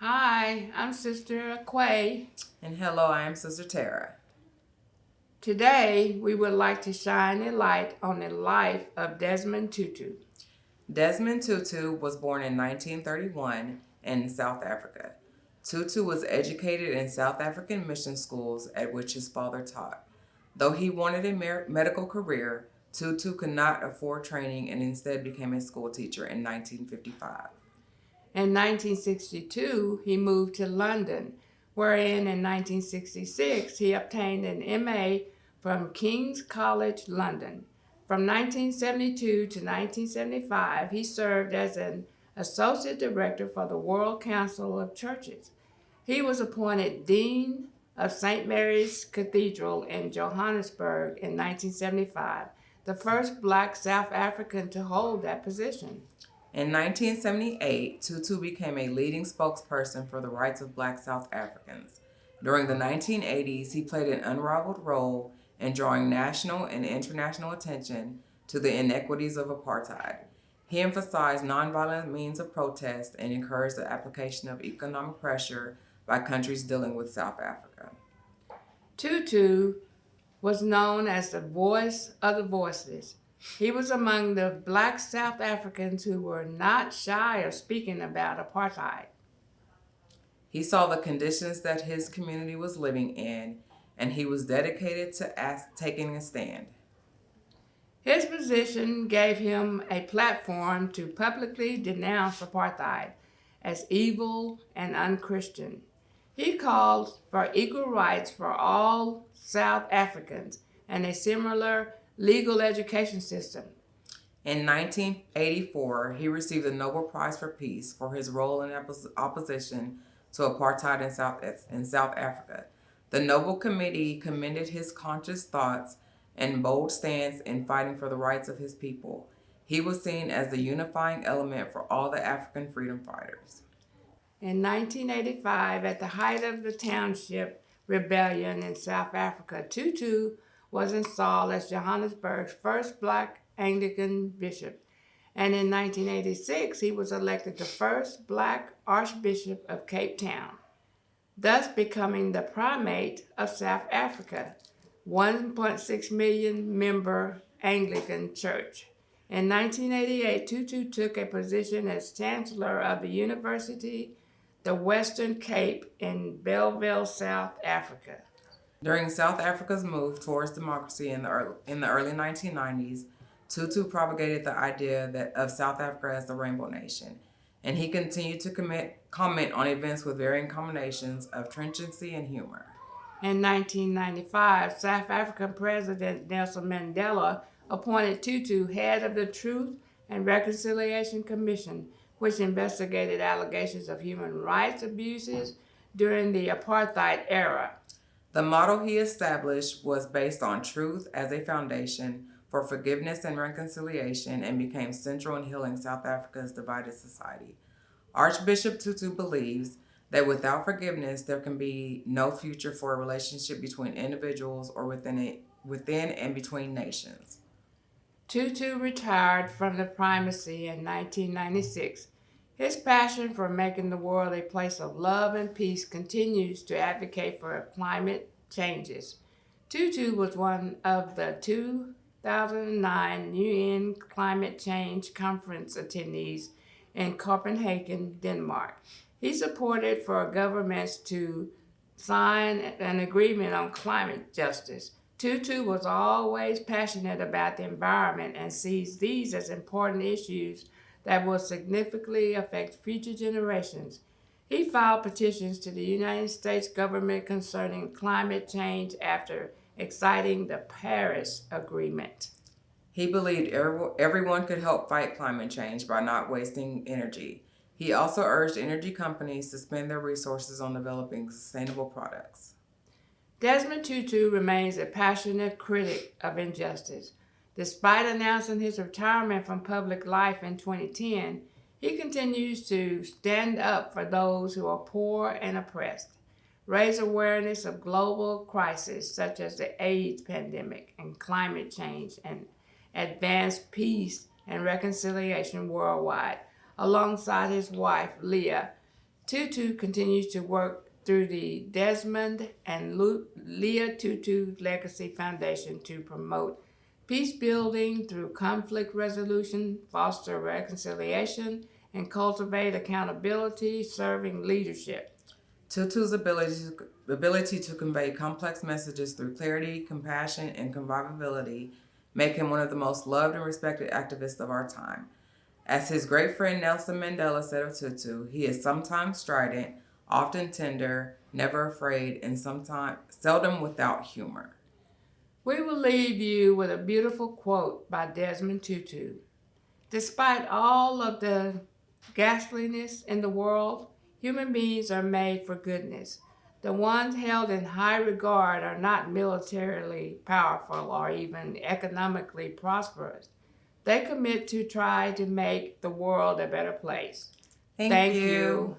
Hi, I'm Sister Quay. And hello, I am Sister Tara. Today, we would like to shine a light on the life of Desmond Tutu. Desmond Tutu was born in 1931 in South Africa. Tutu was educated in South African mission schools at which his father taught. Though he wanted a medical career, Tutu could not afford training and instead became a school teacher in 1955. In 1962, he moved to London, wherein in 1966 he obtained an MA from King's College London. From 1972 to 1975, he served as an associate director for the World Council of Churches. He was appointed Dean of St. Mary's Cathedral in Johannesburg in 1975, the first black South African to hold that position. In 1978, Tutu became a leading spokesperson for the rights of black South Africans. During the 1980s, he played an unrivaled role in drawing national and international attention to the inequities of apartheid. He emphasized nonviolent means of protest and encouraged the application of economic pressure by countries dealing with South Africa. Tutu was known as the voice of the voiceless. He was among the black South Africans who were not shy of speaking about apartheid. He saw the conditions that his community was living in, and he was dedicated to taking a stand. His position gave him a platform to publicly denounce apartheid as evil and unchristian. He called for equal rights for all South Africans and a similar legal education system. In 1984, he received the Nobel Prize for Peace for his role in opposition to apartheid in South Africa. The Nobel Committee commended his conscious thoughts and bold stance in fighting for the rights of his people. He was seen as the unifying element for all the African freedom fighters. In 1985, at the height of the township rebellion in South Africa, Tutu was installed as Johannesburg's first black Anglican bishop. And in 1986, he was elected the first black Archbishop of Cape Town, thus becoming the primate of South Africa, 1.6 million member Anglican Church. In 1988, Tutu took a position as Chancellor of the University, the Western Cape in Bellville, South Africa. During South Africa's move towards democracy in the early 1990s, Tutu propagated the idea of South Africa as the Rainbow Nation, and he continued to comment on events with varying combinations of trenchancy and humor. In 1995, South African President Nelson Mandela appointed Tutu head of the Truth and Reconciliation Commission, which investigated allegations of human rights abuses during the apartheid era. The model he established was based on truth as a foundation for forgiveness and reconciliation and became central in healing South Africa's divided society. Archbishop Tutu believes that without forgiveness, there can be no future for a relationship between individuals or within and between nations. Tutu retired from the primacy in 1996. His passion for making the world a place of love and peace continues to advocate for climate changes. Tutu was one of the 2009 UN Climate Change Conference attendees in Copenhagen, Denmark. He supported for governments to sign an agreement on climate justice. Tutu was always passionate about the environment and sees these as important issues that will significantly affect future generations. He filed petitions to the United States government concerning climate change after citing the Paris Agreement. He believed everyone could help fight climate change by not wasting energy. He also urged energy companies to spend their resources on developing sustainable products. Desmond Tutu remains a passionate critic of injustice. Despite announcing his retirement from public life in 2010, he continues to stand up for those who are poor and oppressed, raise awareness of global crises such as the AIDS pandemic and climate change, and advance peace and reconciliation worldwide. Alongside his wife, Leah, Tutu continues to work through the Desmond and Leah Tutu Legacy Foundation to promote peace building through conflict resolution, foster reconciliation, and cultivate accountability, serving leadership. Tutu's ability to convey complex messages through clarity, compassion, and conviviality make him one of the most loved and respected activists of our time. As his great friend Nelson Mandela said of Tutu, he is sometimes strident, often tender, never afraid, and sometimes seldom without humor. We will leave you with a beautiful quote by Desmond Tutu. Despite all of the ghastliness in the world, human beings are made for goodness. The ones held in high regard are not militarily powerful or even economically prosperous. They commit to try to make the world a better place. Thank Thank you. you.